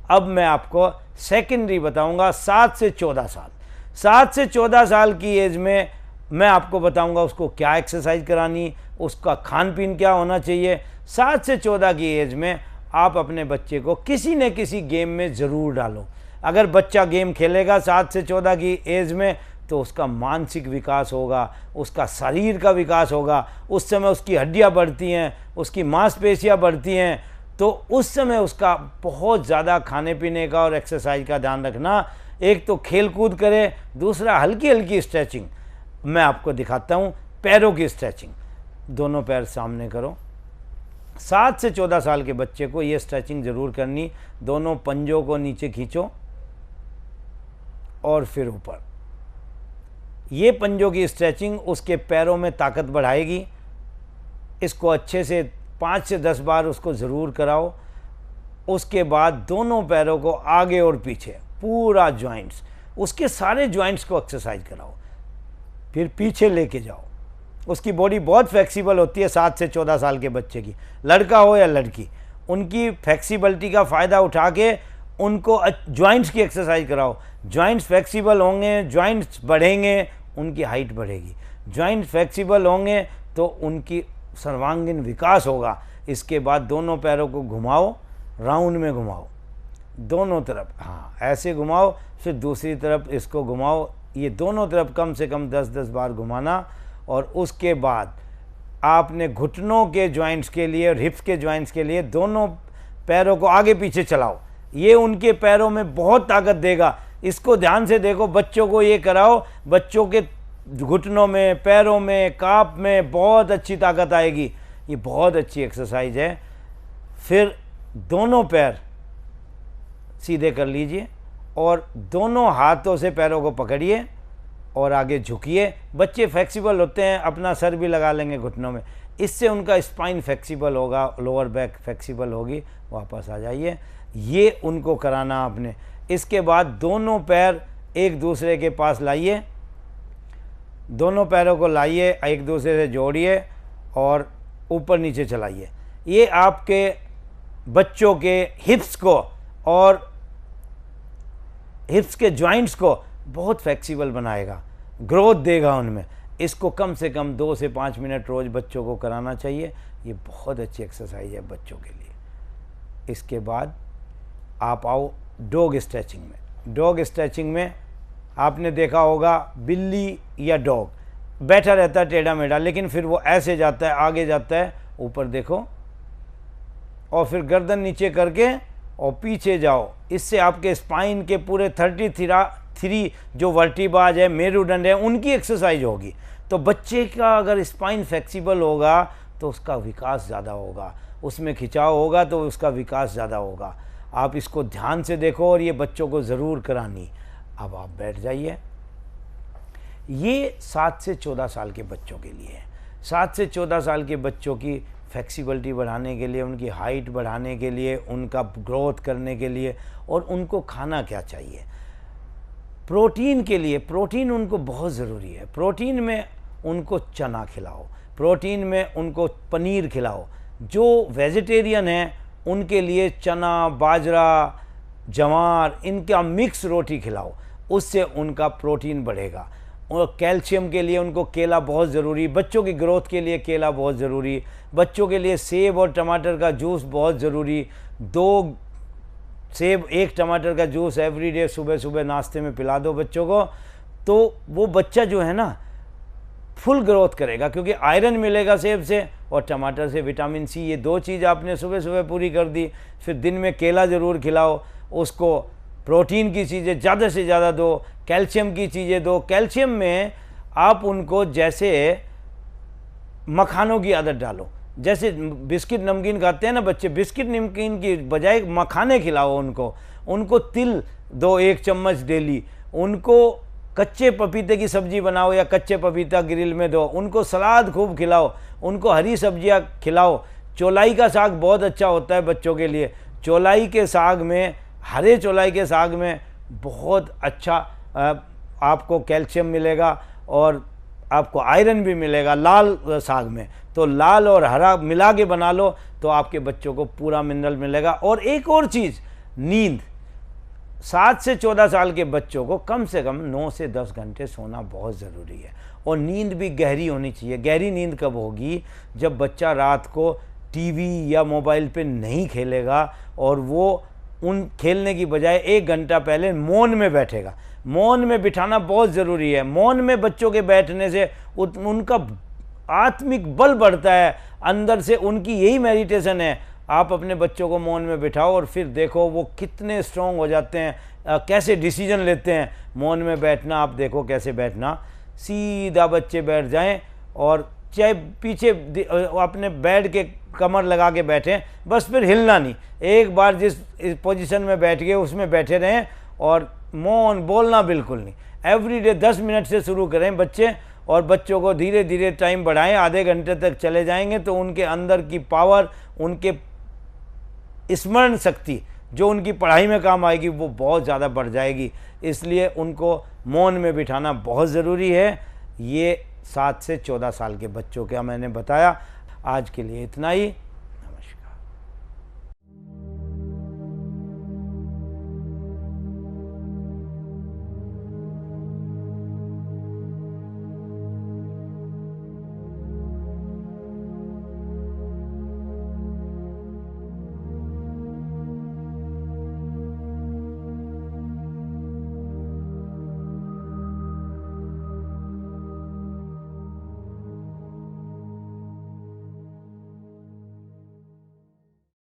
अब मैं आपको सेकेंडरी बताऊंगा 7 से 14 साल। 7 से 14 साल की एज में मैं आपको बताऊंगा उसको क्या एक्सरसाइज करानी, उसका खान पीन क्या होना चाहिए। 7 से 14 की एज में आप अपने बच्चे को किसी न किसी गेम में ज़रूर डालो। अगर बच्चा गेम खेलेगा 7 से 14 की एज में तो उसका मानसिक विकास होगा, उसका शरीर का विकास होगा। उस समय उसकी हड्डियां बढ़ती हैं, उसकी मांसपेशियां बढ़ती हैं, तो उस समय उसका बहुत ज़्यादा खाने पीने का और एक्सरसाइज का ध्यान रखना। एक तो खेल कूद करे, दूसरा हल्की हल्की स्ट्रेचिंग। मैं आपको दिखाता हूँ पैरों की स्ट्रेचिंग। दोनों पैर सामने करो। 7 से 14 साल के बच्चे को ये स्ट्रेचिंग ज़रूर करनी। दोनों पंजों को नीचे खींचो और फिर ऊपर। ये पंजों की स्ट्रेचिंग उसके पैरों में ताकत बढ़ाएगी। इसको अच्छे से 5 से 10 बार उसको ज़रूर कराओ। उसके बाद दोनों पैरों को आगे और पीछे पूरा जॉइंट्स, उसके सारे जॉइंट्स को एक्सरसाइज कराओ। फिर पीछे लेके जाओ। उसकी बॉडी बहुत फ्लेक्सिबल होती है 7 से 14 साल के बच्चे की, लड़का हो या लड़की। उनकी फ्लेक्सिबिलिटी का फ़ायदा उठा के उनको जॉइंट्स की एक्सरसाइज कराओ। जॉइंट्स फ्लेक्सिबल होंगे, जॉइंट्स बढ़ेंगे, उनकी हाइट बढ़ेगी। जॉइंट्स फ्लेक्सिबल होंगे तो उनकी सर्वांगीण विकास होगा। इसके बाद दोनों पैरों को घुमाओ, राउंड में घुमाओ दोनों तरफ। हाँ, ऐसे घुमाओ, फिर दूसरी तरफ इसको घुमाओ। ये दोनों तरफ कम से कम 10-10 बार घुमाना। और उसके बाद आपने घुटनों के जॉइंट्स के लिए और हिप्स के जॉइंट्स के लिए दोनों पैरों को आगे पीछे चलाओ। ये उनके पैरों में बहुत ताकत देगा। इसको ध्यान से देखो, बच्चों को ये कराओ। बच्चों के घुटनों में, पैरों में, काप में बहुत अच्छी ताकत आएगी। ये बहुत अच्छी एक्सरसाइज है। फिर दोनों पैर सीधे कर लीजिए और दोनों हाथों से पैरों को पकड़िए और आगे झुकिए। बच्चे फ्लेक्सिबल होते हैं, अपना सर भी लगा लेंगे घुटनों में। इससे उनका स्पाइन फ्लेक्सिबल होगा, लोअर बैक फ्लेक्सिबल होगी। वापस आ जाइए। ये उनको कराना आपने। इसके बाद दोनों पैर एक दूसरे के पास लाइए। दोनों पैरों को लाइए, एक दूसरे से जोड़िए और ऊपर नीचे चलाइए। ये आपके बच्चों के हिप्स को और हिप्स के जॉइंट्स को बहुत फ्लेक्सिबल बनाएगा, ग्रोथ देगा उनमें। इसको कम से कम 2 से 5 मिनट रोज़ बच्चों को कराना चाहिए। ये बहुत अच्छी एक्सरसाइज है बच्चों के लिए। इसके बाद आप आओ डॉग स्ट्रेचिंग में। डॉग स्ट्रेचिंग में आपने देखा होगा बिल्ली या डॉग बैठा रहता है टेढ़ा मेढ़ा, लेकिन फिर वो ऐसे जाता है, आगे जाता है, ऊपर देखो और फिर गर्दन नीचे करके और पीछे जाओ। इससे आपके स्पाइन के पूरे 33 जो वर्टिब्राज है, मेरुदंड है, उनकी एक्सरसाइज होगी। तो बच्चे का अगर स्पाइन फ्लेक्सिबल होगा तो उसका विकास ज़्यादा होगा, उसमें खिंचाव होगा तो उसका विकास ज़्यादा होगा। आप इसको ध्यान से देखो और ये बच्चों को ज़रूर करानी। अब आप बैठ जाइए। ये 7 से 14 साल के बच्चों के लिए है। 7 से 14 साल के बच्चों की फ्लेक्सिबिलिटी बढ़ाने के लिए, उनकी हाइट बढ़ाने के लिए, उनका ग्रोथ करने के लिए। और उनको खाना क्या चाहिए? प्रोटीन के लिए, प्रोटीन उनको बहुत ज़रूरी है। प्रोटीन में उनको चना खिलाओ, प्रोटीन में उनको पनीर खिलाओ। जो वेजिटेरियन हैं उनके लिए चना, बाजरा, जवार, इनका मिक्स रोटी खिलाओ, उससे उनका प्रोटीन बढ़ेगा। और कैल्शियम के लिए उनको केला बहुत ज़रूरी, बच्चों की ग्रोथ के लिए केला बहुत ज़रूरी। बच्चों के लिए सेब और टमाटर का जूस बहुत ज़रूरी। 2 सेब 1 टमाटर का जूस एवरीडे सुबह सुबह नाश्ते में पिला दो बच्चों को, तो वो बच्चा जो है ना फुल ग्रोथ करेगा, क्योंकि आयरन मिलेगा सेब से और टमाटर से विटामिन सी। ये 2 चीज़ आपने सुबह सुबह पूरी कर दी। फिर दिन में केला ज़रूर खिलाओ उसको। प्रोटीन की चीज़ें ज़्यादा से ज़्यादा दो, कैल्शियम की चीज़ें दो। कैल्शियम में आप उनको जैसे मखानों की आदत डालो। जैसे बिस्किट नमकीन खाते हैं ना बच्चे, बिस्किट नमकीन की बजाय मखाने खिलाओ उनको तिल दो 1 चम्मच डेली। उनको कच्चे पपीते की सब्ज़ी बनाओ या कच्चे पपीता ग्रिल में दो। उनको सलाद खूब खिलाओ, उनको हरी सब्जियां खिलाओ। चौलाई का साग बहुत अच्छा होता है बच्चों के लिए। चौलाई के साग में, हरे चौलाई के साग में बहुत अच्छा आपको कैल्शियम मिलेगा और आपको आयरन भी मिलेगा। लाल साग में तो लाल और हरा मिला के बना लो तो आपके बच्चों को पूरा मिनरल मिलेगा। और एक और चीज़, नींद। 7 से 14 साल के बच्चों को कम से कम 9 से 10 घंटे सोना बहुत ज़रूरी है। और नींद भी गहरी होनी चाहिए। गहरी नींद कब होगी? जब बच्चा रात को टीवी या मोबाइल पे नहीं खेलेगा और वो उन खेलने की बजाय 1 घंटा पहले मौन में बैठेगा। मौन में बिठाना बहुत ज़रूरी है। मौन में बच्चों के बैठने से उनका आत्मिक बल बढ़ता है, अंदर से उनकी यही मेडिटेशन है। आप अपने बच्चों को मौन में बिठाओ और फिर देखो वो कितने स्ट्रॉन्ग हो जाते हैं, कैसे डिसीजन लेते हैं। मौन में बैठना आप देखो कैसे बैठना, सीधा बच्चे बैठ जाएं और चाहे पीछे अपने बेड के कमर लगा के बैठें, बस फिर हिलना नहीं। एक बार जिस पोजीशन में बैठ गए उसमें बैठे रहें और मौन, बोलना बिल्कुल नहीं। एवरीडे 10 मिनट से शुरू करें बच्चे, और बच्चों को धीरे धीरे टाइम बढ़ाएं। आधे घंटे तक चले जाएंगे तो उनके अंदर की पावर, उनके स्मरण शक्ति जो उनकी पढ़ाई में काम आएगी वो बहुत ज़्यादा बढ़ जाएगी। इसलिए उनको मौन में बिठाना बहुत ज़रूरी है। ये 7 से 14 साल के बच्चों का मैंने बताया। आज के लिए इतना ही।